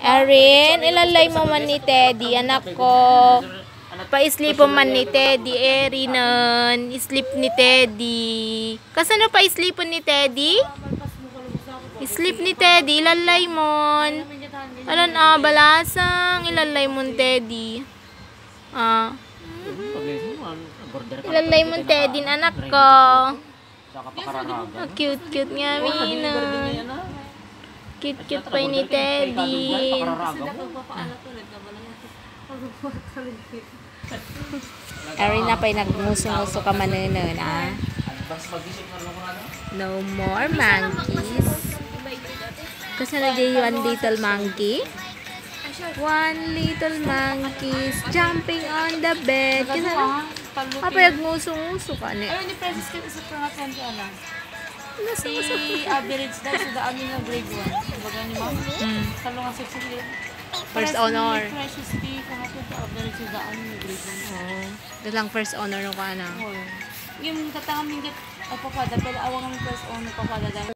Arin, ilalay mo man ni Teddy, anak ko. Pa-sleep man ni Teddy, Erinan. Sleep ni Teddy. Kasano pa-sleep ni Teddy? Sleep ni Teddy, ilalay mo. Alan balasang. Ilalay mo Teddy. Ilalay mo Teddy, anak ko. Cute nga, Mina. Cute pa ni Teddy. Ari na pa'y nagmuso-muso ka manunon, No more monkeys. Kasi na one little monkey. One little monkeys jumping on the bed. Kasi na, nagmuso-muso ka na. Ayun, ni-presis ka sa pangatan ko, alam. Si average dahil sa daan nila grade 1. Baga ni ma'am. Talo nga 6 First honor. Precious tea, kahapon sa average sa daan nila grade 1. Ito lang first honor nung ka na. Yung katangang mingit, papada, pero awang ang first honor papada dahil.